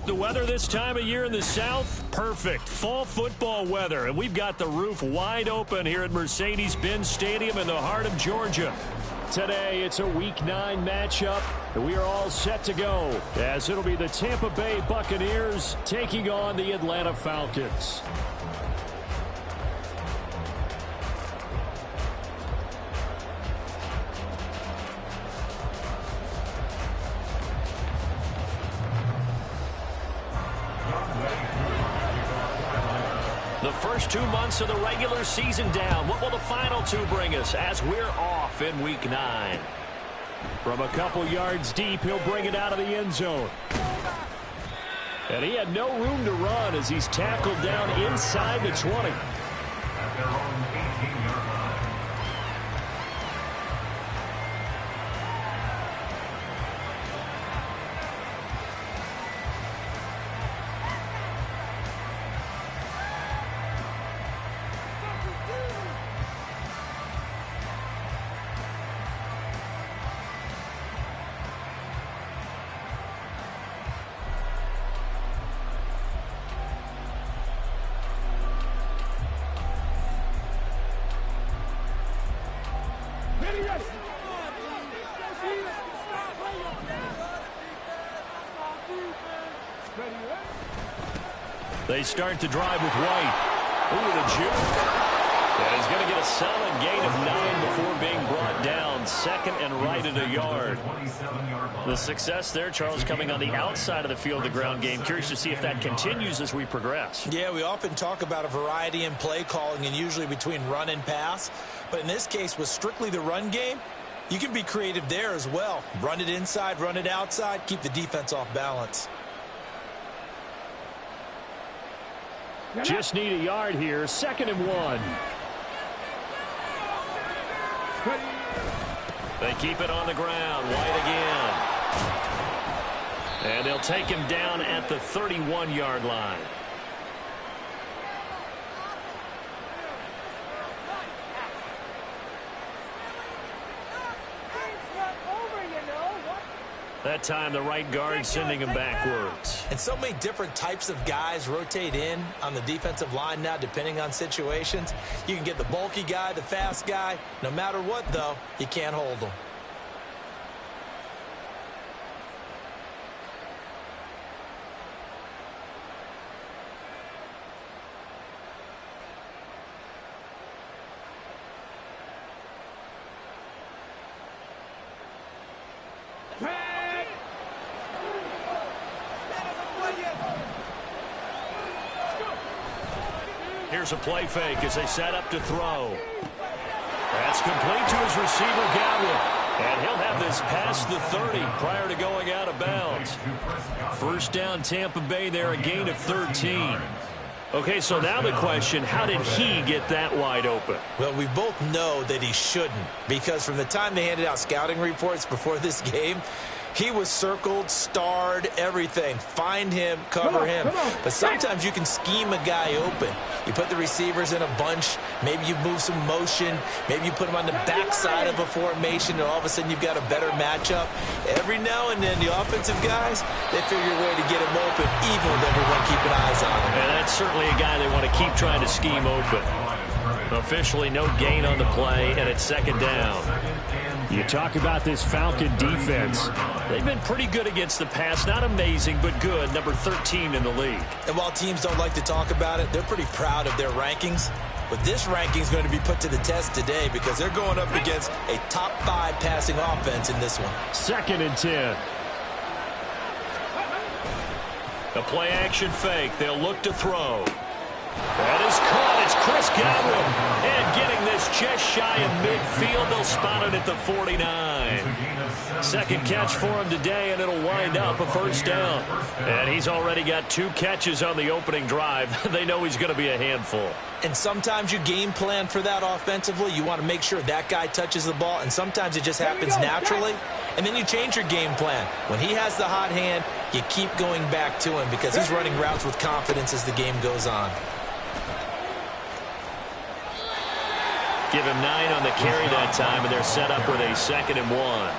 The weather this time of year in the South, perfect. Fall football weather, and we've got the roof wide open here at Mercedes-Benz Stadium in the heart of Georgia. Today, it's a Week 9 matchup, and we are all set to go, as it'll be the Tampa Bay Buccaneers taking on the Atlanta Falcons. The first 2 months of the regular season down. What will the final 2 bring us as we're off in Week 9? From a couple yards deep, he'll bring it out of the end zone. And he had no room to run as he's tackled down inside the 20. They start to drive with White. Ooh, the juke. And he's going to get a solid gain of 9 before being brought down. Second and right at a yard. The success there, Charles, coming on the outside of the field, the ground game. Curious to see if that continues as we progress. Yeah, we often talk about a variety in play calling and usually between run and pass. But in this case, with strictly the run game, you can be creative there as well. Run it inside, run it outside, keep the defense off balance. Just need a yard here. 2nd and 1. They keep it on the ground. White again. And they'll take him down at the 31-yard line. That time, the right guard sending him backwards. And so many different types of guys rotate in on the defensive line now, depending on situations. You can get the bulky guy, the fast guy. No matter what, though, you can't hold them. Here's a play fake as they set up to throw. That's complete to his receiver, Godwin. And he'll have this past the 30 prior to going out of bounds. First down, Tampa Bay there, a gain of 13. Okay, so now the question, how did he get that wide open? Well, we both know that he shouldn't, because from the time they handed out scouting reports before this game, he was circled, starred, everything. Find him, cover him. But sometimes you can scheme a guy open. You put the receivers in a bunch. Maybe you move some motion. Maybe you put them on the backside of a formation, and all of a sudden you've got a better matchup. Every now and then, the offensive guys, they figure a way to get him open, even with everyone keeping eyes on him. And that's certainly a guy they want to keep trying to scheme open. Officially, no gain on the play, and it's 2nd down. You talk about this Falcon defense. They've been pretty good against the pass. Not amazing, but good. Number 13 in the league. And while teams don't like to talk about it, they're pretty proud of their rankings. But this ranking is going to be put to the test today because they're going up against a top 5 passing offense in this one. 2nd and 10. A play action fake. They'll look to throw. That is caught. It's Chris Godwin. And getting this just shy of midfield. They'll spot it at the 49. Second catch for him today, and it'll wind up a first down. And he's already got 2 catches on the opening drive. They know he's going to be a handful. And sometimes you game plan for that offensively. You want to make sure that guy touches the ball, and sometimes it just happens naturally. And then you change your game plan. When he has the hot hand, you keep going back to him because he's running routes with confidence as the game goes on. Give him 9 on the carry that time, and they're set up with a 2nd and 1.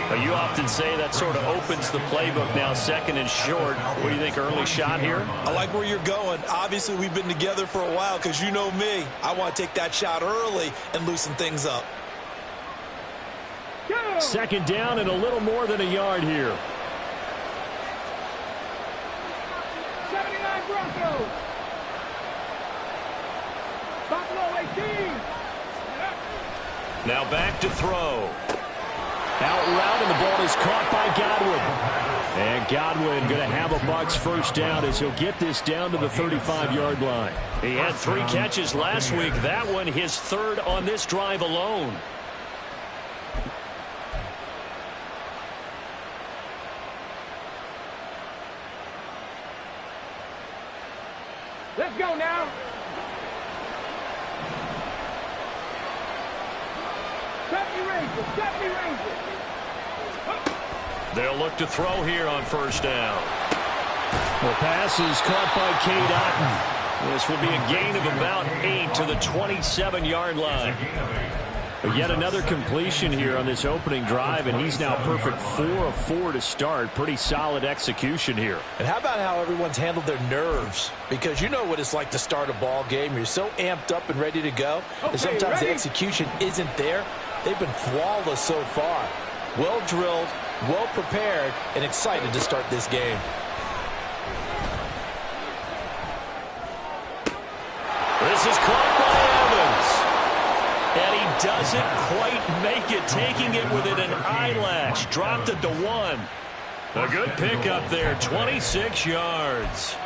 Well, you often say that sort of opens the playbook now, second and short. What do you think, early shot here? I like where you're going. Obviously, we've been together for a while because you know me. I want to take that shot early and loosen things up. Second down and a little more than a yard here. 79 Broncos. Buffalo 18. Now back to throw. Out route, and the ball is caught by Godwin. And Godwin going to have a Bucs first down as he'll get this down to the 35-yard line. He had 3 catches last week. That one his third on this drive alone. Let's go now. They'll look to throw here on first down. The pass is caught by Cade Otton. This will be a gain of about 8 to the 27-yard line. But yet another completion here on this opening drive, and he's now perfect 4 of 4 to start. Pretty solid execution here. And how about how everyone's handled their nerves? Because you know what it's like to start a ball game. You're so amped up and ready to go. And sometimes the execution isn't there. They've been flawless so far. Well drilled, well prepared, and excited to start this game. This is caught by Evans. And he doesn't quite make it, taking it within an eyelash. Dropped it to 1. A good pickup there, 26 yards.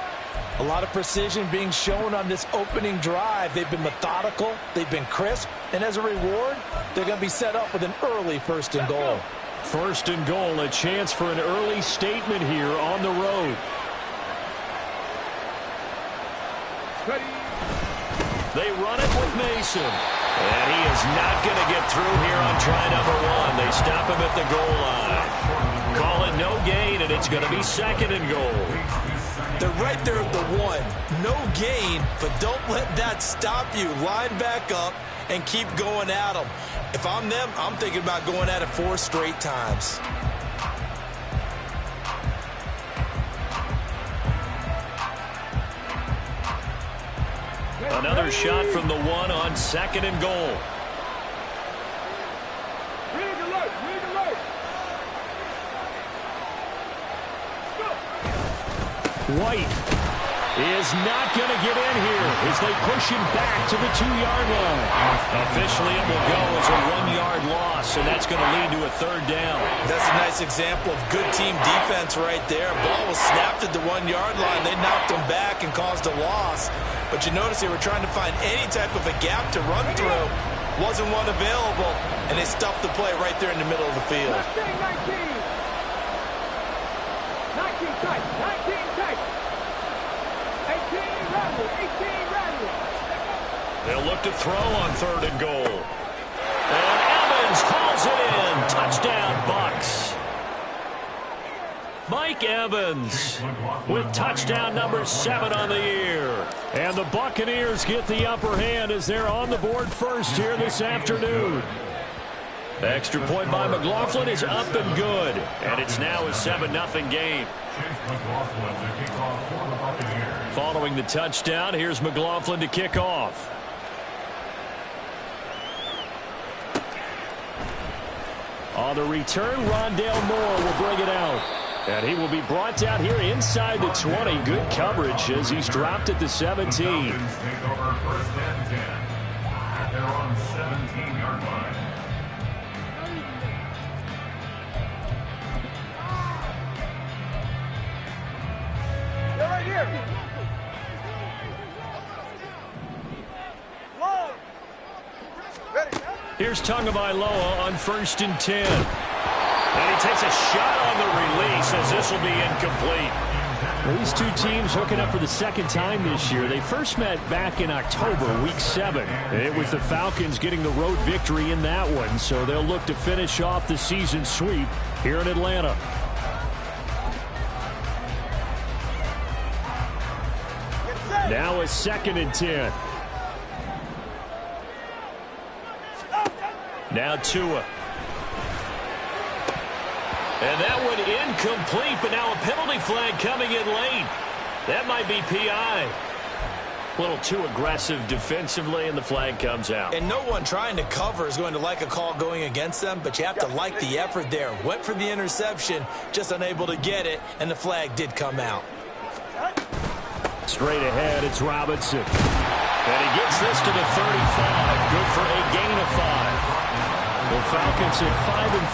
A lot of precision being shown on this opening drive. They've been methodical, they've been crisp, and as a reward, they're going to be set up with an early first and goal. First and goal, a chance for an early statement here on the road. They run it with Mason. And he is not going to get through here on try number 1. They stop him at the goal line. Call it no gain, and it's going to be second and goal. They're right there at the 1. No gain, but don't let that stop you. Line back up and keep going at them. If I'm them, I'm thinking about going at it 4 straight times. Another shot from the 1 on second and goal. White is not going to get in here as they push him back to the 2-yard line. Officially, it will go as a 1-yard loss, and that's going to lead to a third down. That's a nice example of good team defense right there. Ball was snapped at the 1-yard line. They knocked him back and caused a loss. But you notice they were trying to find any type of a gap to run through. Wasn't one available, and they stuffed the play right there in the middle of the field. 19 tight. 19 tight. 18 rattle. 18 rattle. They'll look to throw on third and goal. And Evans hauls it in. Touchdown, Bucs. Mike Evans with touchdown number 7 on the year. And the Buccaneers get the upper hand as they're on the board first here this afternoon. The extra point by McLaughlin is up and good. And it's now a 7-0 game. Following the touchdown, here's McLaughlin to kick off. On the return, Rondale Moore will bring it out. And he will be brought down here inside the 20. Good coverage as he's dropped at the 17. Take over first and 10. They're on the 17-yard line. They're right here. Here's Tagovailoa on first and 10. And he takes a shot on the release as this will be incomplete. Well, these two teams hooking up for the second time this year. They first met back in October, Week 7. It was the Falcons getting the road victory in that one, so they'll look to finish off the season sweep here in Atlanta. Now a second and 10. Now Tua. And that one incomplete, but now a penalty flag coming in late. That might be PI. A little too aggressive defensively, and the flag comes out. And no one trying to cover is going to like a call going against them, but you have to like the effort there. Went for the interception, just unable to get it, and the flag did come out. Straight ahead, it's Robinson. And he gets this to the 35. Good for a gain of 5. The Falcons at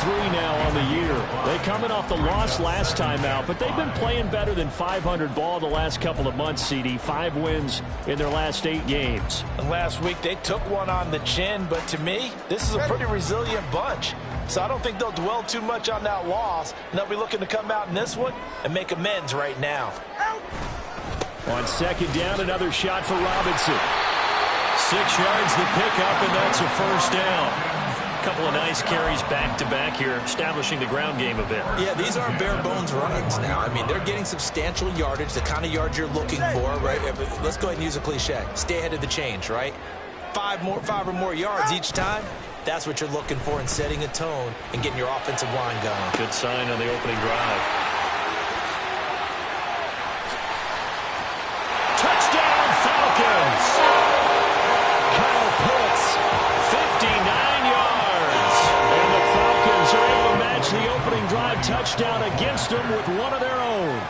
5-3 now on the year. They coming off the loss last time out, but they've been playing better than 500 ball the last couple of months, CD. 5 wins in their last 8 games. And last week they took one on the chin, but to me, this is a pretty resilient bunch. So I don't think they'll dwell too much on that loss, and they'll be looking to come out in this one and make amends right now. On second down, another shot for Robinson. 6 yards the pickup, and that's a first down. Couple of nice carries back-to-back here, establishing the ground game a bit. Yeah, these aren't bare-bones runs now. I mean, they're getting substantial yardage, the kind of yards you're looking for, right? Let's go ahead and use a cliche. Stay ahead of the change, right? 5 or more yards each time. That's what you're looking for in setting a tone and getting your offensive line going. Good sign on the opening drive. Touchdown, Falcons! Kyle Pitts, 59 yards. And the Falcons are able to match the opening drive touchdown against them with one of their own.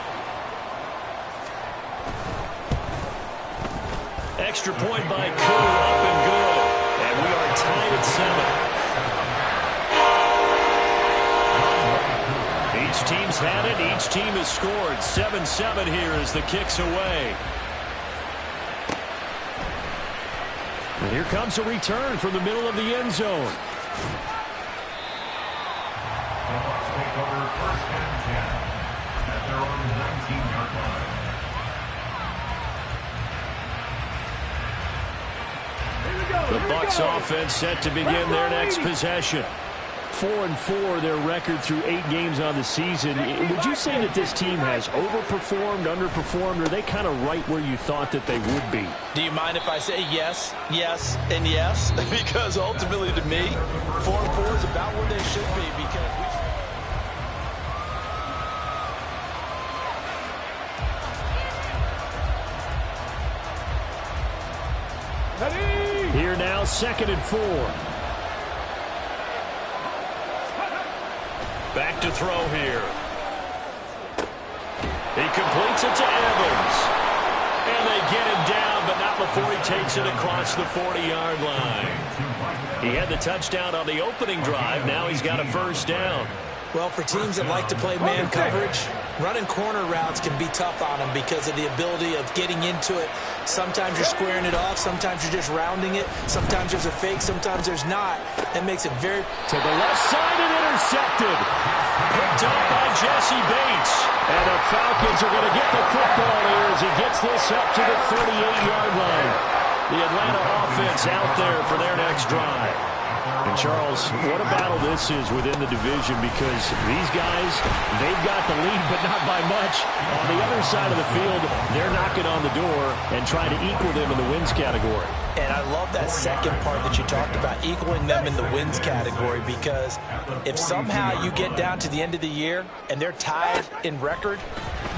Extra point by Koo, up and good. And we are tied at 7. Each team's had it. Each team has scored. 7-7 here as the kick's away. And here comes a return from the middle of the end zone. The Bucs take over first and 10 at their own 19-yard line. The Bucs offense set to begin their next possession. 4-4 their record through 8 games on the season. Would you say that this team has overperformed, underperformed, or are they kind of right where you thought that they would be? Do you mind if I say yes, yes, and yes? Because ultimately to me, 4-4 is about where they should be because Here now, 2nd and 4. Back to throw here. He completes it to Evans. And they get him down, but not before he takes it across the 40-yard line. He had the touchdown on the opening drive. Now he's got a first down. Well, for teams that like to play man coverage, running corner routes can be tough on them because of the ability of getting into it. Sometimes you're squaring it off. Sometimes you're just rounding it. Sometimes there's a fake. Sometimes there's not. That makes it very... To the left side and intercepted. Picked up by Jesse Bates. And the Falcons are going to get the football here as he gets this up to the 38-yard line. The Atlanta offense out there for their next drive. And, Charles, what a battle this is within the division because these guys, they've got the lead, but not by much. On the other side of the field, they're knocking on the door and trying to equal them in the wins category. And I love that second part that you talked about, equaling them in the wins category, because if somehow you get down to the end of the year and they're tied in record,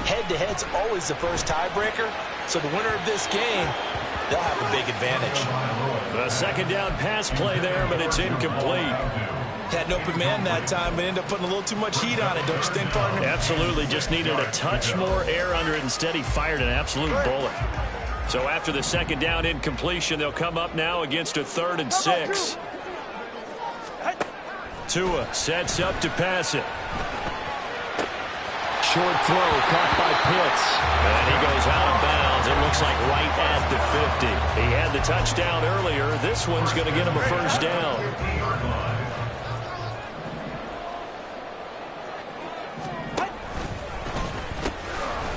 head-to-head's always the first tiebreaker. So the winner of this game, they'll have a big advantage. A second down pass play there, but it's incomplete. Had an open man that time, but ended up putting a little too much heat on it, don't you think, partner? Absolutely. Just needed a touch more air under it. Instead, he fired an absolute bullet. So after the second down incompletion, they'll come up now against a 3rd and 6. Tua sets up to pass it. Short throw caught by Pitts. And he goes out of bounds. It looks like right at the 50. He had the touchdown earlier. This one's going to get him a first down.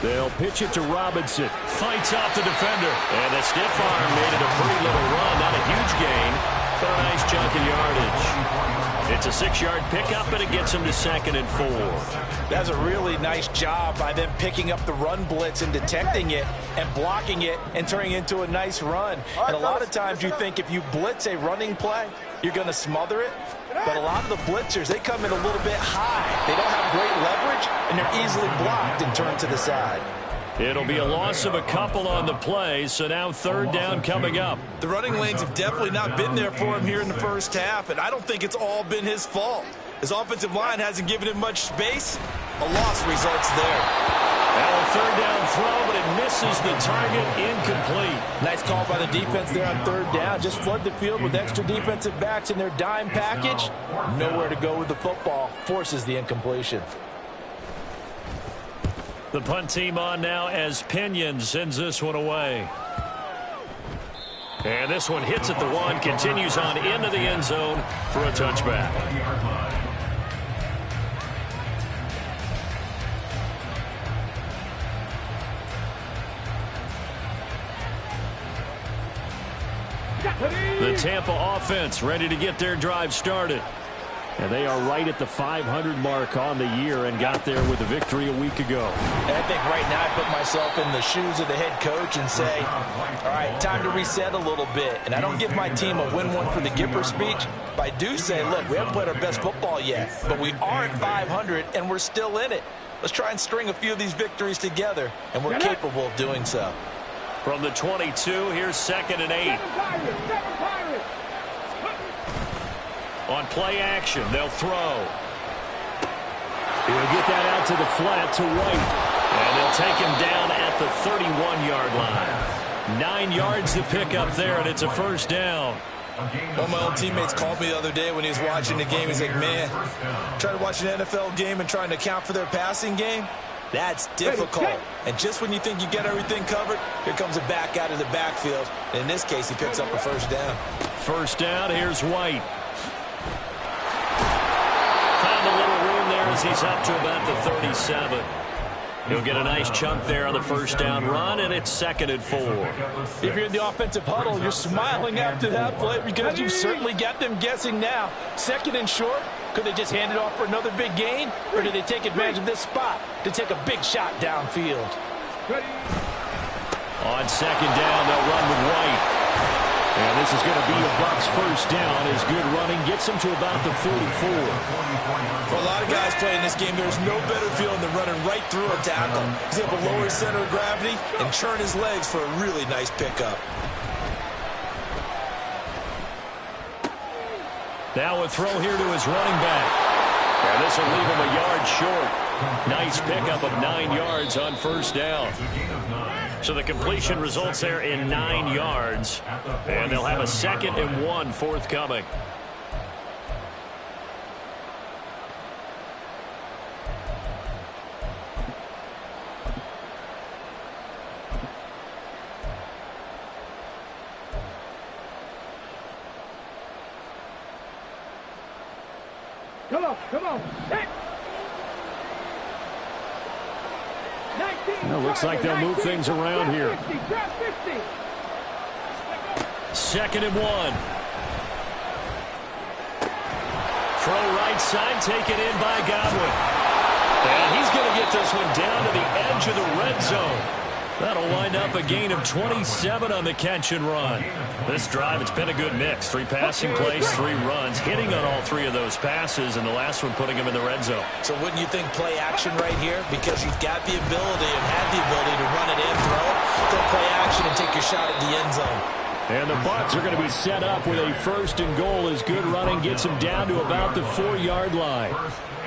They'll pitch it to Robinson. Fights off the defender. And the stiff arm made it a pretty little run. Not a huge gain, but a nice chunk of yardage. It's a 6-yard pickup, and it gets him to 2nd and 4. That's a really nice job by them picking up the run blitz and detecting it and blocking it and turning it into a nice run. And a lot of times you think if you blitz a running play, you're going to smother it. but a lot of the blitzers, they come in a little bit high. They don't have great leverage, and they're easily blocked and turned to the side. It'll be a loss of a couple on the play, so now third down coming up. The running lanes have definitely not been there for him here in the first half, and I don't think it's all been his fault. His offensive line hasn't given him much space. A loss results there. Now a third down throw, but it misses the target, incomplete. Nice call by the defense there on third down. Just flood the field with extra defensive backs in their dime package. Nowhere to go with the football. Forces the incompletion. The punt team on now as Pinion sends this one away. And this one hits at the one, continues on into the end zone for a touchback. The Tampa offense ready to get their drive started. And they are right at the 500 mark on the year and got there with a victory a week ago. And I think right now I put myself in the shoes of the head coach and say, all right, time to reset a little bit. And I don't give my team a win one for the Gipper speech, but I do say, look, we haven't played our best football yet, but we are at 500 and we're still in it. Let's try and string a few of these victories together, and we're capable of doing so. From the 22, here's 2nd and 8. On play action, they'll throw. He'll get that out to the flat to White. And they'll take him down at the 31-yard line. 9 yards to pick up there, and it's a first down. One of my old teammates called me the other day when he was watching the game. He's like, man, trying to watch an NFL game and trying to account for their passing game? That's difficult. And just when you think you get everything covered, here comes a back out of the backfield. And in this case, he picks up a first down. First down, here's White. Found a little room there as he's up to about the 37. He'll get a nice chunk there on the first down run, and it's 2nd and 4. If you're in the offensive huddle, you're smiling after that play because you've certainly got them guessing now. 2nd and short. Could they just hand it off for another big gain? Or do they take advantage of this spot to take a big shot downfield? On 2nd down, they'll run with White. And this is going to be a Bucs first down as good running gets him to about the 44. For a lot of guys playing this game, there's no better feeling than running right through a tackle. He's able to lower his center of gravity and churn his legs for a really nice pickup. Now a throw here to his running back. And this will leave him a yard short. Nice pickup of 9 yards on first down. So the completion results there in 9 yards. And they'll have a 2nd and 1 forthcoming. Come on. Hey. Well, looks like they'll move things around here. 2nd and 1. Throw right side, taken in by Godwin. And he's going to get this one down to the edge of the red zone. That'll wind up a gain of 27 on the catch and run. This drive, it's been a good mix. 3 passing plays, 3 runs, hitting on all 3 of those passes, and the last one putting him in the red zone. So wouldn't you think play action right here? Because you've got the ability and had the ability to run it in, throw play action and take your shot at the end zone. And the Bucs are going to be set up with a 1st and goal as good running gets them down to about the 4-yard line.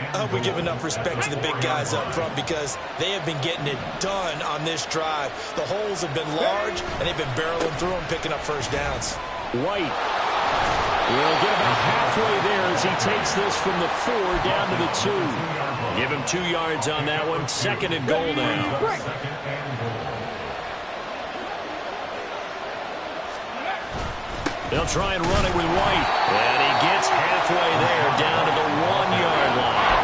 I hope we give enough respect to the big guys up front because they have been getting it done on this drive. The holes have been large, and they've been barreling through them, picking up first downs. White will get about halfway there as he takes this from the 4 down to the 2. Give him 2 yards on that one. 2nd and goal now. They'll try and run it with White. And he gets halfway there down to the 1-yard line.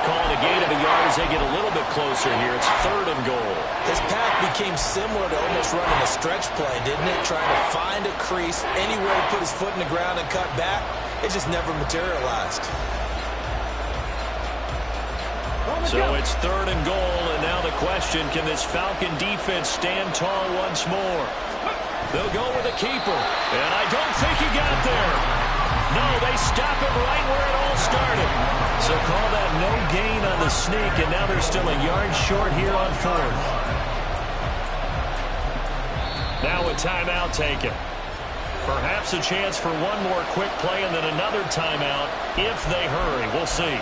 Calling a gain of a yard as they get a little bit closer here. It's 3rd and goal. His path became similar to almost running a stretch play, didn't it? Trying to find a crease, anywhere to put his foot in the ground and cut back. It just never materialized. So it's 3rd and goal, and now the question, can this Falcon defense stand tall once more? They'll go with a keeper, and I don't think he got there. No, they stop him right where it all started. So call that no gain on the sneak, and now they're still a yard short here on 4th. Now a timeout taken. Perhaps a chance for one more quick play and then another timeout if they hurry. We'll see.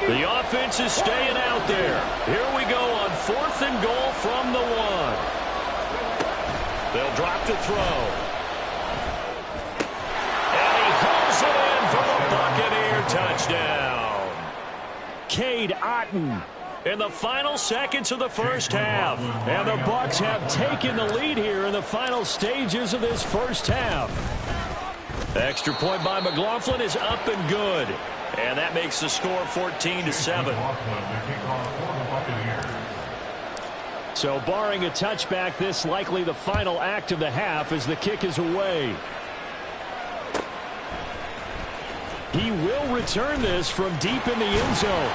The offense is staying out there. Here we go on 4th and goal from the 1. They'll drop to throw. And he hauls it in for the Buccaneer touchdown. Cade Otton in the final seconds of the first half. And the Bucs have taken the lead here in the final stages of this first half. Extra point by McLaughlin is up and good. And that makes the score 14-7. So barring a touchback, this likely the final act of the half as the kick is away. He will return this from deep in the end zone.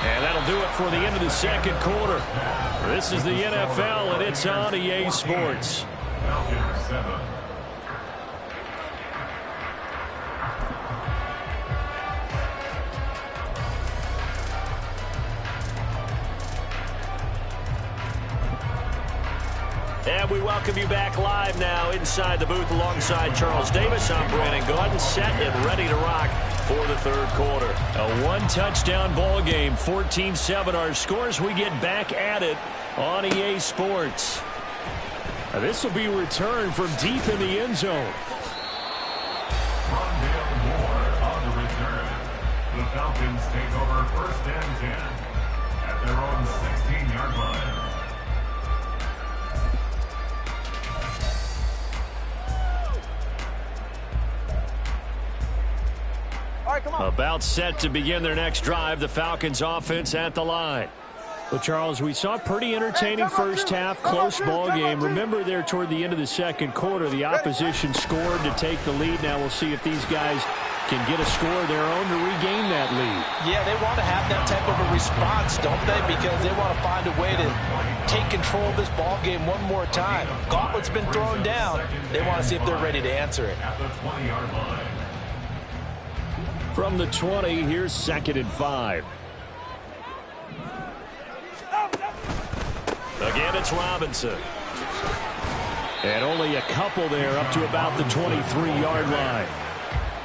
And that'll do it for the end of the second quarter. This is the NFL, and it's on EA Sports. Falcons 7. And we welcome you back live now inside the booth alongside Charles Davis. I'm Brandon Gordon, set and ready to rock for the third quarter. A one-touchdown ball game, 14-7 our scores. We get back at it on EA Sports. Now, this will be returned from deep in the end zone. Rondale Moore on the return. The Falcons take over 1st and 10 at their own 16-yard line. About set to begin their next drive, the Falcons offense at the line. Well, Charles, we saw a pretty entertaining first half, close ball game. Remember there toward the end of the second quarter, the opposition scored to take the lead. Now we'll see if these guys can get a score of their own to regain that lead. Yeah, they want to have that type of a response, don't they? Because they want to find a way to take control of this ball game one more time. Gauntlet's been thrown down. They want to see if they're ready to answer it. At the 20-yard line. From the 20, here's 2nd and 5. Again, it's Robinson. And only a couple there up to about the 23-yard line.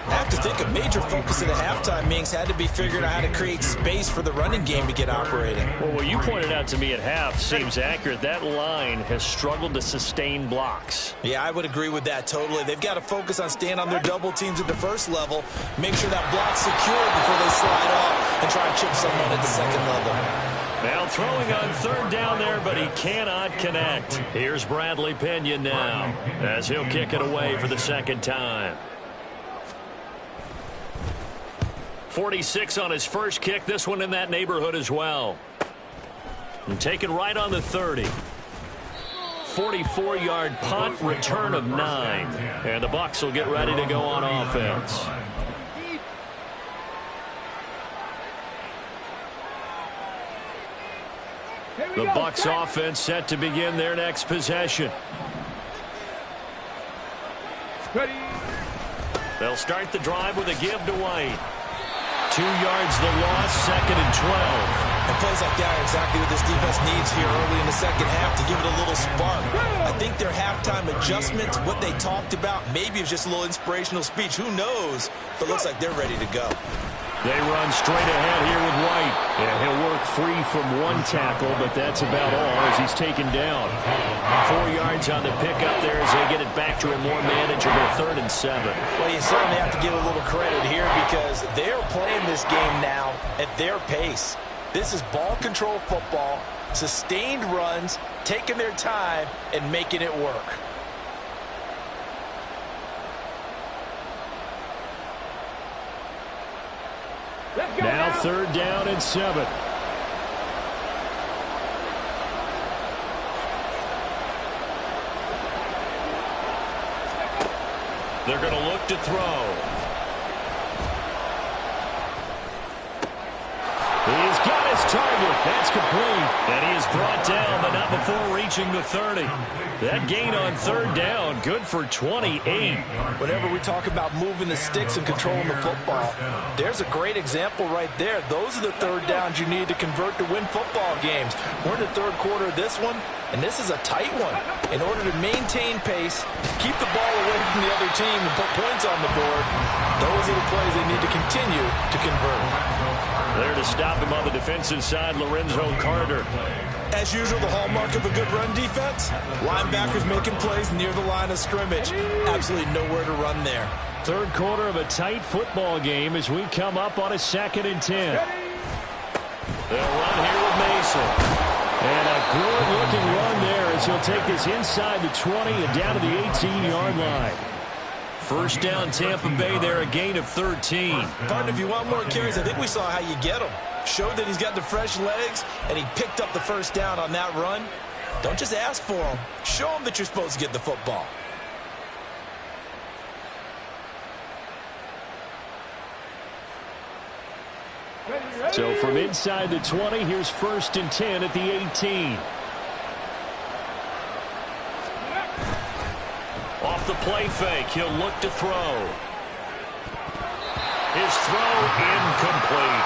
I have to think a major focus of the halftime meetings had to be figuring out how to create space for the running game to get operating. Well, what you pointed out to me at half seems accurate. That line has struggled to sustain blocks. Yeah, I would agree with that totally. They've got to focus on staying on their double teams at the first level, make sure that block's secure before they slide off and try and chip someone at the second level. Now throwing on 3rd down there, but he cannot connect. Here's Bradley Pinion now as he'll kick it away for the second time. 46 on his first kick. This one in that neighborhood as well. And taken right on the 30. 44-yard punt, return of 9. And the Bucs will get ready to go on offense. The Bucs offense set to begin their next possession. They'll start the drive with a give to White. 2 yards the loss, 2nd and 12. And plays like that are exactly what this defense needs here early in the second half to give it a little spark. I think their halftime adjustment, what they talked about, maybe it was just a little inspirational speech. Who knows? But looks like they're ready to go. They run straight ahead here with White. Yeah, he'll work free from one tackle, but that's about all as he's taken down. 4 yards on the pickup there as they get it back to a more manageable 3rd and 7. Well, you certainly have to give a little credit here because they're playing this game now at their pace. This is ball control football, sustained runs, taking their time, and making it work. Now 3rd down and 7. They're going to look to throw. He's got his target. That's complete. And he is brought down, but not before reaching the 30. That gain on third down, good for 28. Whenever we talk about moving the sticks and controlling the football, there's a great example right there. Those are the third downs you need to convert to win football games. We're in the third quarter of this one, and this is a tight one. In order to maintain pace, keep the ball away from the other team, and put points on the board, those are the plays they need to continue to convert. There to stop him on the defensive side, Lorenzo Carter. As usual, the hallmark of a good run defense, linebackers making plays near the line of scrimmage. Absolutely nowhere to run there. Third quarter of a tight football game as we come up on a 2nd and 10. They'll run here with Mason. And a good-looking run there as he'll take this inside the 20 and down to the 18-yard line. First down, Tampa Bay there, a gain of 13. Partner, if you want more carries, I think we saw how you get them. Showed that he's got the fresh legs, and he picked up the first down on that run. Don't just ask for him. Show him that you're supposed to get the football. So from inside the 20, here's 1st and 10 at the 18. Off the play fake, he'll look to throw. His throw incomplete.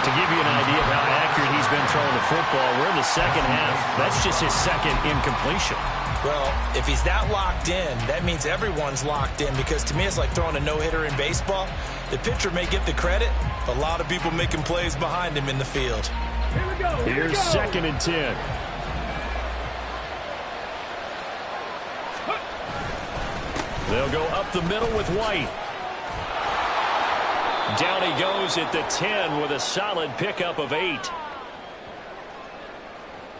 To give you an idea of how accurate he's been throwing the football, we're in the second half. That's just his second incompletion. Well, if he's that locked in, that means everyone's locked in, because to me it's like throwing a no-hitter in baseball. The pitcher may get the credit, but a lot of people making plays behind him in the field. Here we go. Here's 2nd and 10. They'll go up the middle with White. Down he goes at the 10 with a solid pickup of 8.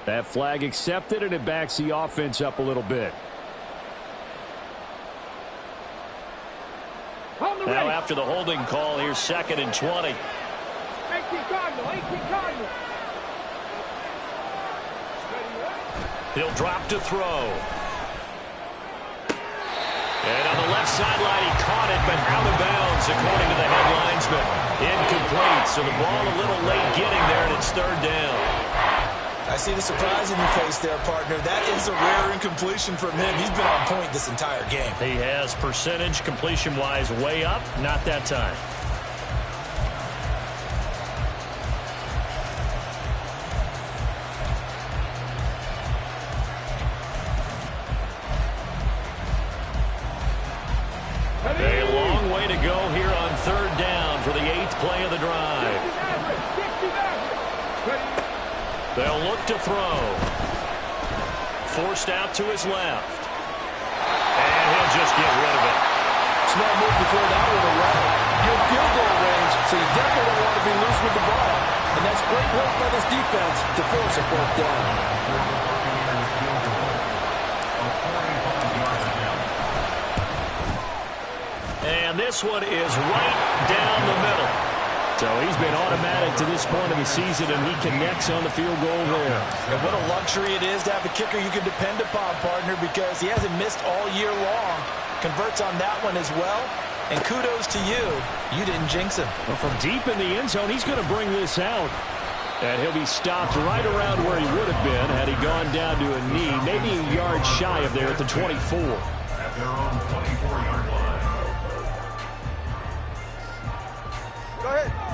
That flag accepted, and it backs the offense up a little bit. Now after the holding call, here's 2nd and 20. 18 Cardinal, 18 Cardinal. He'll drop to throw. And on the left sideline, he caught it, but out of bounds, according to the head linesman. Incomplete, so the ball a little late getting there, and it's 3rd down. I see the surprise in your face there, partner. That is a rare incompletion from him. He's been on point this entire game. He has percentage completion-wise way up, not that time. A long way to go here on 3rd down for the 8th play of the drive. They'll look to throw. Forced out to his left. And he'll just get rid of it. Smart move to throw that one away. You're in field goal range, so you definitely don't want to be loose with the ball. And that's great work by this defense to force a 4th down. And this one is right down the middle. So he's been automatic to this point of the season, and he connects on the field goal there. And what a luxury it is to have a kicker you can depend upon, partner, because he hasn't missed all year long. Converts on that one as well. And kudos to you. You didn't jinx him. Well, from deep in the end zone, he's going to bring this out. And he'll be stopped right around where he would have been had he gone down to a knee, maybe a yard shy of there at the 24. At their own 24-yard line.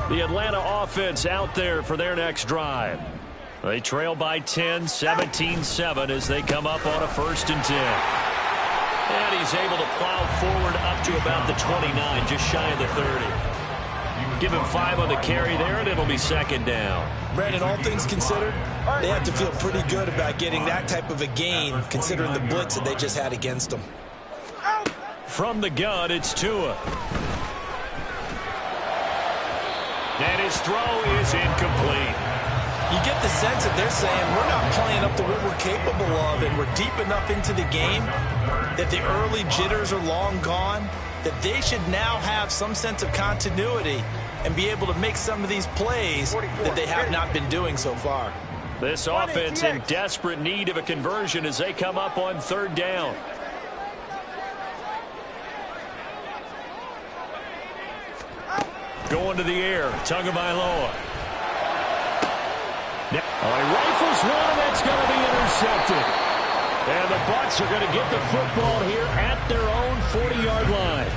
The Atlanta offense out there for their next drive. They trail by 10, 17-7 as they come up on a 1st and 10. And he's able to plow forward up to about the 29, just shy of the 30. Give him 5 on the carry there, and it'll be 2nd down. Brandon, all things considered, they have to feel pretty good about getting that type of a gain, considering the blitz that they just had against them. From the gun, it's Tua. And his throw is incomplete. You get the sense that they're saying we're not playing up to what we're capable of, and we're deep enough into the game that the early jitters are long gone, that they should now have some sense of continuity and be able to make some of these plays that they have not been doing so far. This offense in desperate need of a conversion as they come up on 3rd down. Going to the air. Tagovailoa. Oh, he rifles one, and that's going to be intercepted. And the Bucs are going to get the football here at their own 40-yard line.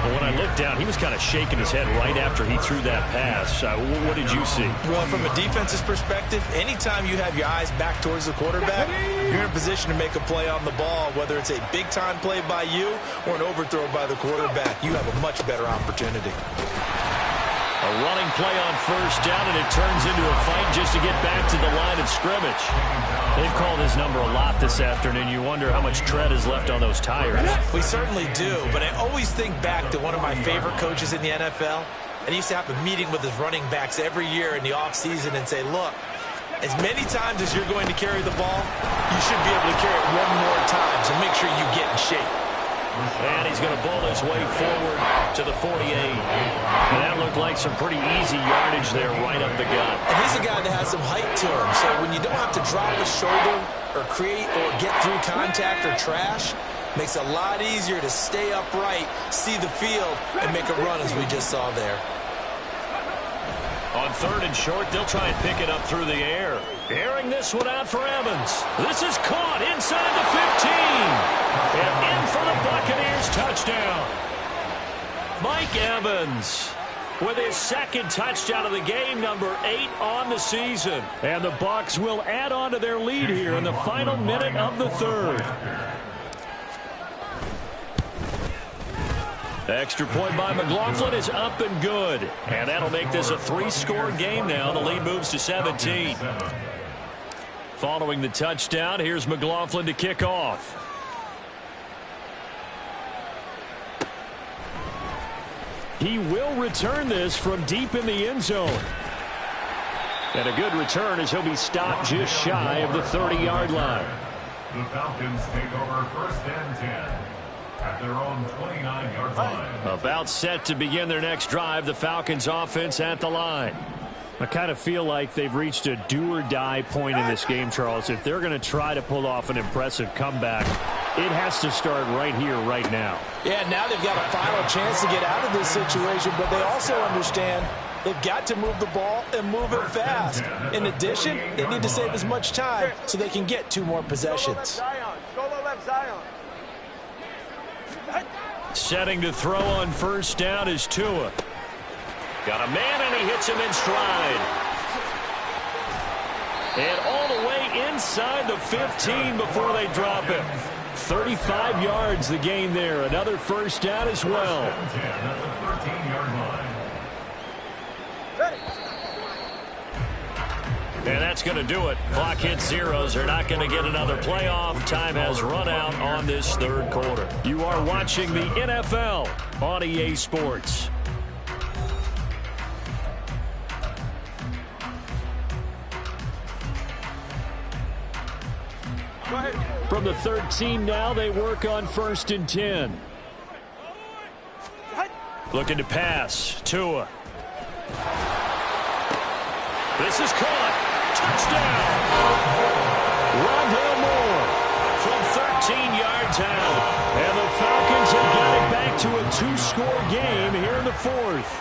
Well, when I looked down, he was kind of shaking his head right after he threw that pass. What did you see? Well, from a defense's perspective, anytime you have your eyes back towards the quarterback, you're in a position to make a play on the ball, whether it's a big-time play by you or an overthrow by the quarterback. You have a much better opportunity. A running play on first down, and it turns into a fight just to get back to the line of scrimmage. They've called his number a lot this afternoon. You wonder how much tread is left on those tires. We certainly do, but I always think back to one of my favorite coaches in the NFL. And he used to have a meeting with his running backs every year in the offseason and say, look, as many times as you're going to carry the ball, you should be able to carry it one more time, so make sure you get in shape. And he's going to bowl his way forward to the 48. And that looked like some pretty easy yardage there right up the gut. And he's a guy that has some height to him, so when you don't have to drop a shoulder or create or get through contact or trash, makes it a lot easier to stay upright, see the field, and make a run as we just saw there. On third and short, they'll try and pick it up through the air. Airing this one out for Evans. This is caught inside the 15. And in for the Buccaneers touchdown. Mike Evans with his second touchdown of the game, number 8 on the season. And the Bucs will add on to their lead here in the final minute of the third. Extra point by McLaughlin is up and good. And that'll make this a 3-score game now. The lead moves to 17. Following the touchdown, here's McLaughlin to kick off. He will return this from deep in the end zone. And a good return as he'll be stopped just shy of the 30-yard line. The Falcons take over first and 10. At their own 29-yard line. About set to begin their next drive, the Falcons offense at the line. I kind of feel like they've reached a do-or-die point in this game, Charles. If they're going to try to pull off an impressive comeback, it has to start right here, right now. Yeah, now they've got a final chance to get out of this situation, but they also understand they've got to move the ball and move it fast. In addition, they need to save as much time so they can get 2 more possessions. Solo left Zion. Setting to throw on first down is Tua. Got a man, and he hits him in stride. And all the way inside the 15 before they drop him. 35 yards the gain there. Another first down as well. And that's going to do it. Clock hits zeros. They're not going to get another playoff. Time has run out on this third quarter. You are watching the NFL on EA Sports. From the 13 now, they work on first and 10. Looking to pass. Tua. This is caught. Touchdown. Rondale Moore from 13 yards out. And the Falcons have got it back to a 2-score game here in the fourth.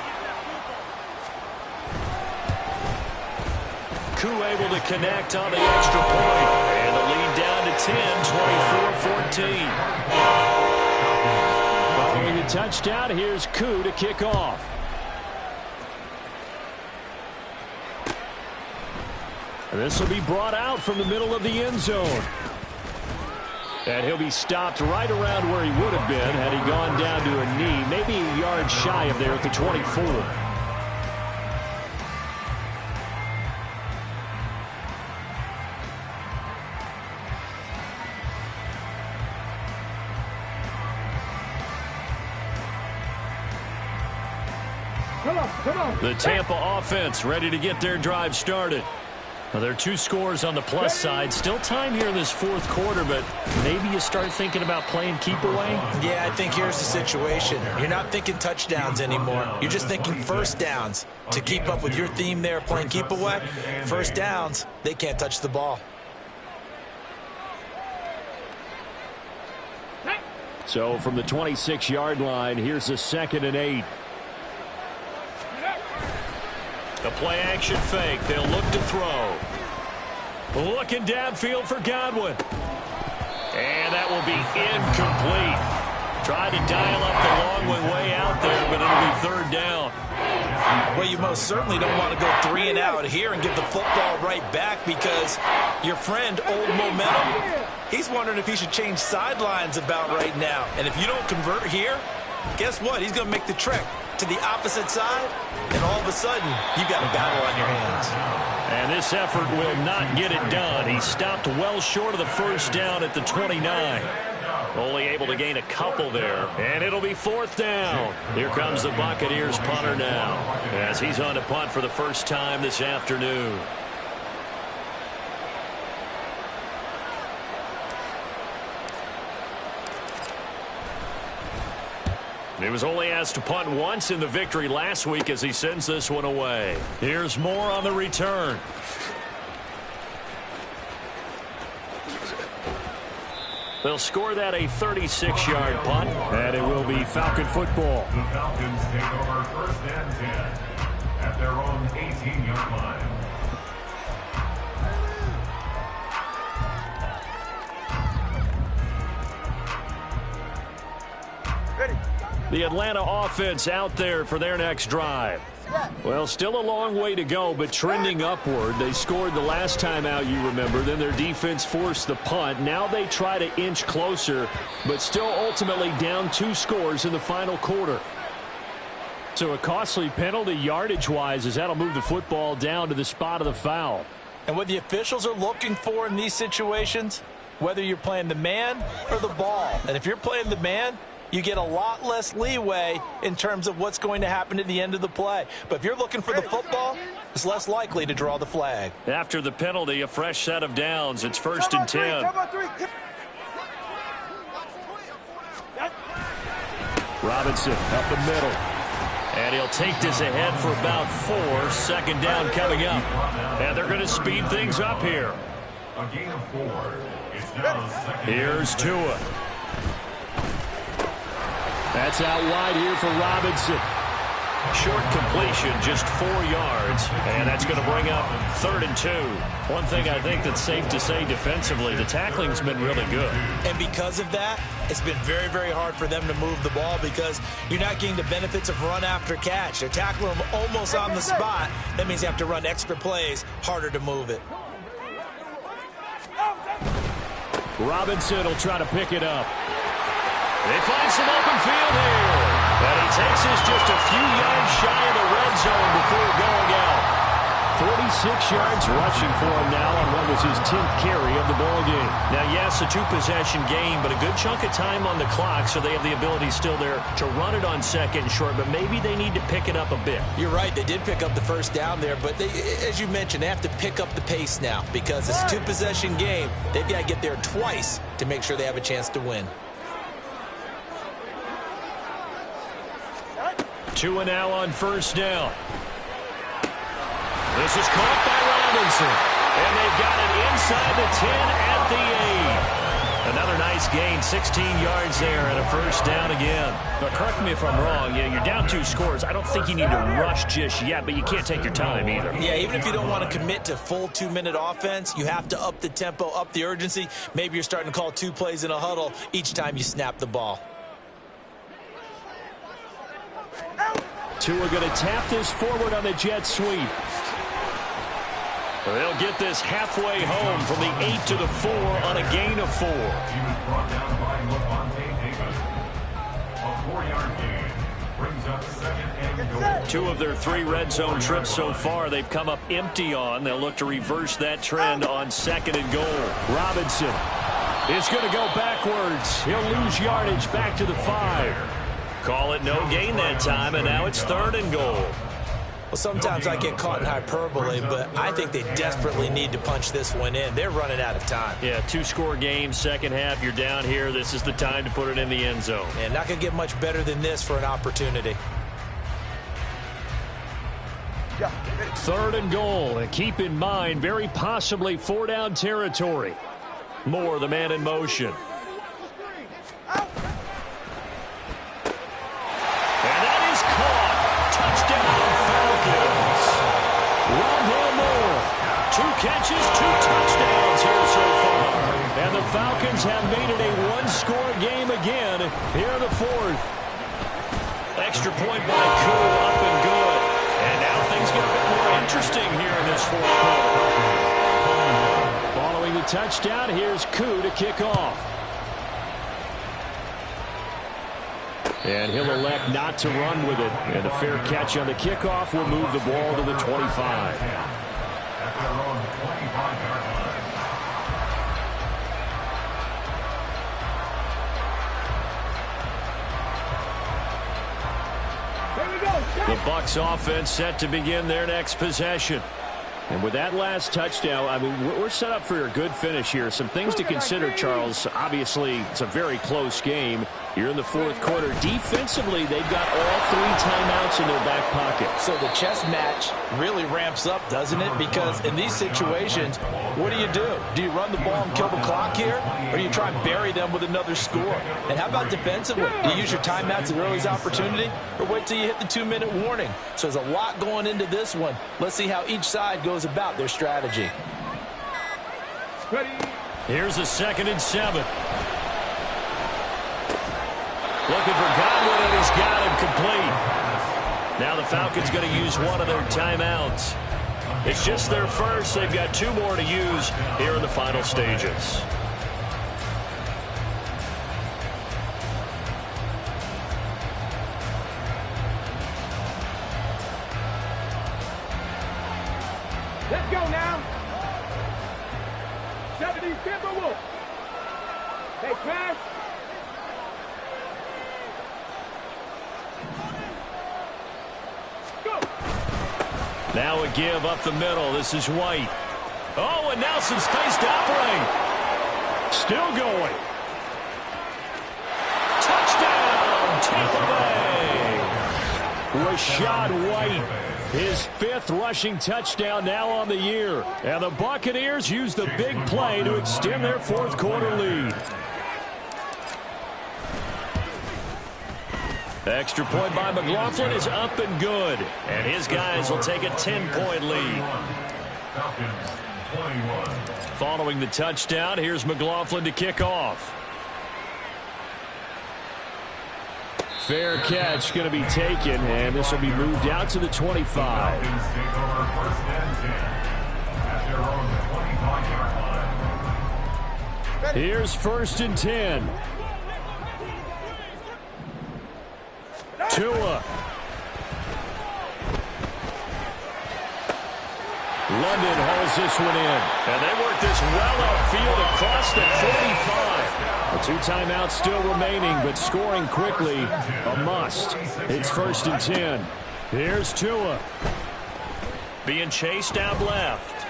Koo able to connect on the extra point. And the lead down to 10, 24-14. Following the touchdown, here's Koo to kick off. This will be brought out from the middle of the end zone. And he'll be stopped right around where he would have been had he gone down to a knee, maybe a yard shy of there at the 24. Come on. The Tampa offense ready to get their drive started. Well, there are 2 scores on the plus side. Still time here in this fourth quarter, but maybe you start thinking about playing keep away? Yeah, I think here's the situation. You're not thinking touchdowns anymore. You're just thinking first downs. To keep up with your theme there, playing keep away, first downs, they can't touch the ball. So from the 26-yard line, here's a 2nd and 8. The play action fake. They'll look to throw. Looking downfield for Godwin. And that will be incomplete. Tried to dial up the long way out there, but it'll be third down. Well, you most certainly don't want to go 3 and out here and give the football right back because your friend, Old Momentum, he's wondering if he should change sidelines about right now. And if you don't convert here, guess what? He's going to make the trek to the opposite side, and all of a sudden, you got a battle on your hands. And this effort will not get it done. He stopped well short of the first down at the 29. Only able to gain a couple there, and it'll be fourth down. Here comes the Buccaneers punter now, as he's on to punt for the first time this afternoon. He was only asked to punt once in the victory last week as he sends this one away. Here's more on the return. They'll score that a 36-yard punt, and it will be Falcon football. The Falcons take over first and 10 at their own 18-yard line. The Atlanta offense out there for their next drive. Well, still a long way to go, but trending upward. They scored the last time out, you remember. Then their defense forced the punt. Now they try to inch closer, but still ultimately down 2 scores in the final quarter. So a costly penalty yardage-wise as that'll move the football down to the spot of the foul. And what the officials are looking for in these situations, whether you're playing the man or the ball. And if you're playing the man, you get a lot less leeway in terms of what's going to happen at the end of the play. But if you're looking for the football, it's less likely to draw the flag. After the penalty, a fresh set of downs. It's first and 10. Robinson up the middle. And he'll take this ahead for about 4. Second down coming up. And they're going to speed things up here. A gain of 4. It's now second. Here's Tua. That's out wide here for Robinson. Short completion, just 4 yards. And that's going to bring up 3rd and 2. One thing I think that's safe to say defensively, the tackling's been really good. And because of that, it's been very, very hard for them to move the ball because you're not getting the benefits of run after catch. They're tackling them almost on the spot. That means you have to run extra plays, harder to move it. Robinson will try to pick it up. They find some open field here. And he takes this just a few yards shy of the red zone before going out. 46 yards rushing for him now on what was his 10th carry of the ball game. Now, yes, a 2-possession game, but a good chunk of time on the clock, so they have the ability still there to run it on second and short, but maybe they need to pick it up a bit. You're right. They did pick up the first down there, but they, as you mentioned, they have to pick up the pace now because it's a 2-possession game. They've got to get there twice to make sure they have a chance to win. Tua now on first down. This is caught by Robinson. And they've got it inside the 10 at the 8. Another nice gain, 16 yards there and a first down again. But correct me if I'm wrong. Yeah, you're down 2 scores. I don't think you need to rush just yet, but you can't take your time either. Yeah, even if you don't want to commit to full 2-minute offense, you have to up the tempo, up the urgency. Maybe you're starting to call 2 plays in a huddle each time you snap the ball. Tua going to tap this forward on the jet sweep. They'll get this halfway home from the 8 to the 4 on a gain of 4. He was brought down by Levante Davis. A 4-yard gain brings up second and goal. 2 of their 3 red zone trips so far they've come up empty on. They'll look to reverse that trend on second and goal. Robinson is going to go backwards. He'll lose yardage back to the 5. Call it no gain that time, and now it's 3rd and goal. Well, sometimes I get caught in hyperbole, but I think they desperately need to punch this one in. They're running out of time. Yeah, 2-score game, second half. You're down here. This is the time to put it in the end zone. And not going to get much better than this for an opportunity. 3rd and goal, and keep in mind, very possibly 4-down territory. Moore, the man in motion. Falcons have made it a one-score game again here in the fourth. Extra point by Koo, up and good. And now things get a bit more interesting here in this fourth quarter. Following the touchdown, here's Koo to kick off. And he'll elect not to run with it. And a fair catch on the kickoff will move the ball to the 25. At their own 25-yard line. The Bucs offense set to begin their next possession. And with that last touchdown, I mean, we're set up for a good finish here. Some things to consider, Charles. Obviously, it's a very close game. You're in the fourth quarter. Defensively, they've got all 3 timeouts in their back pocket. So the chess match really ramps up, doesn't it? Because in these situations, what do? Do you run the ball and kill the clock here? Or do you try and bury them with another score? And how about defensively? Do you use your timeouts at earliest opportunity? Or wait till you hit the 2-minute warning? So there's a lot going into this one. Let's see how each side goes about their strategy. Here's a 2nd and 7. Looking for Godwin, and he's got him complete. Now the Falcons going to use one of their timeouts. It's just their first. They've got 2 more to use here in the final stages. Let's go now. 70 Timberwolves. Hey, Trash. Now a give up the middle. This is White. Oh, and now some space to operate. Still going. Touchdown, Tampa Bay. Rashad White, his 5th rushing touchdown now on the year. And the Buccaneers use the big play to extend their fourth quarter lead. Extra point by McLaughlin is up and good. And his guys will take a 10-point lead. Falcons 21. Following the touchdown, here's McLaughlin to kick off. Fair catch going to be taken, and this will be moved out to the 25. Falcons take over 1st and 10 at their own 25-yard line. Here's 1st and 10. Tua. London hauls this one in. And they work this well upfield across the 45. The 2 timeouts still remaining, but scoring quickly, a must. It's 1st and 10. Here's Tua. Being chased out left.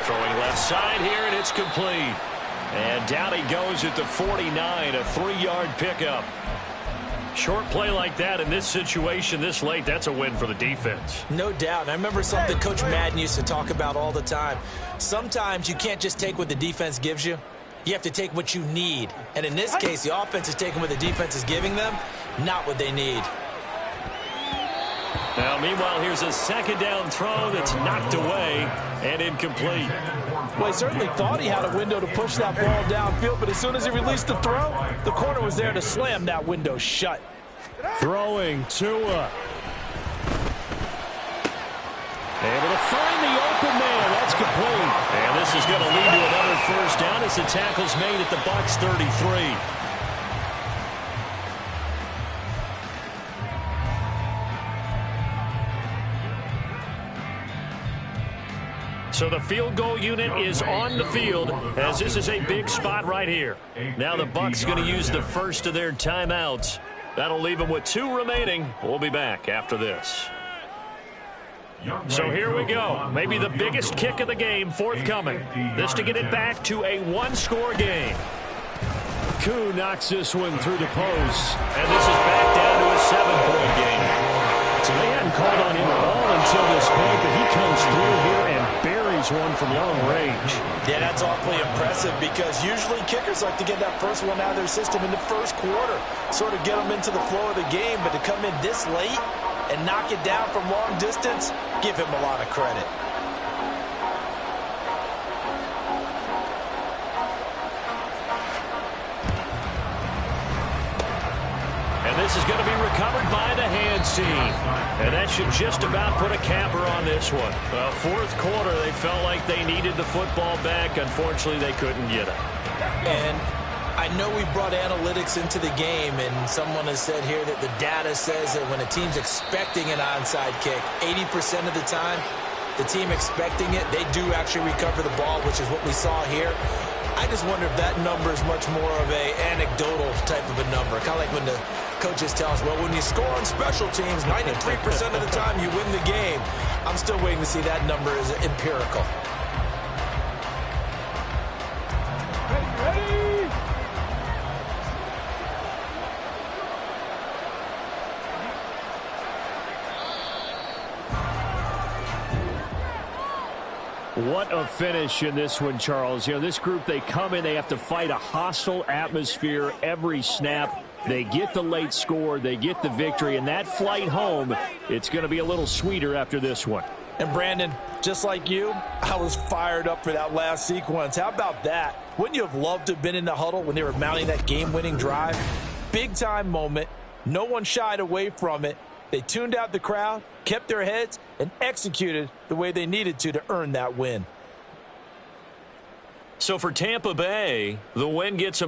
Throwing left side here, and it's complete. And down he goes at the 49, a 3-yard pickup. Short play like that in this situation this late, that's a win for the defense. No doubt. I remember something Coach Madden used to talk about all the time. Sometimes you can't just take what the defense gives you. You have to take what you need. And in this case, the offense is taking what the defense is giving them, not what they need. Now, meanwhile, here's a 2nd down throw that's knocked away and incomplete. Well, he certainly thought he had a window to push that ball downfield, but as soon as he released the throw, the corner was there to slam that window shut. Throwing Tua. Able to find the open man. That's complete. And this is going to lead to another 1st down as the tackle's made at the Bucs 33. So the field goal unit is on the field as this is a big spot right here. Now the Bucs going to use the first of their timeouts. That'll leave them with 2 remaining. We'll be back after this. So here we go. Maybe the biggest kick of the game forthcoming. This to get it back to a 1-score game. Koo knocks this one through the post. And this is back down to a 7-point game. So they hadn't called on him at all until this point, but he comes through here and buries one from long range. Yeah, that's awfully impressive because usually kickers like to get that first one out of their system in the first quarter, sort of get them into the flow of the game, but to come in this late and knock it down from long distance, give him a lot of credit. This is going to be recovered by the hands team. And that should just about put a capper on this one. Fourth quarter, they felt like they needed the football back. Unfortunately, they couldn't get it. And I know we brought analytics into the game, and someone has said here that the data says that when a team's expecting an onside kick, 80% of the time, the team expecting it, they do actually recover the ball, which is what we saw here. I just wonder if that number is much more of a anecdotal type of a number. Kind of like when the coaches tell us, well, when you score on special teams, 93% of the time you win the game. I'm still waiting to see that number is empirical. Ready? What a finish in this one, Charles. You know, this group, they come in, they have to fight a hostile atmosphere every snap. They get the late score, they get the victory, and that flight home, it's going to be a little sweeter after this one. And Brandon, just like you, I was fired up for that last sequence. How about that? Wouldn't you have loved to have been in the huddle when they were mounting that game-winning drive? Big-time moment. No one shied away from it. They tuned out the crowd, kept their heads, and executed the way they needed to earn that win. So for Tampa Bay, the win gets them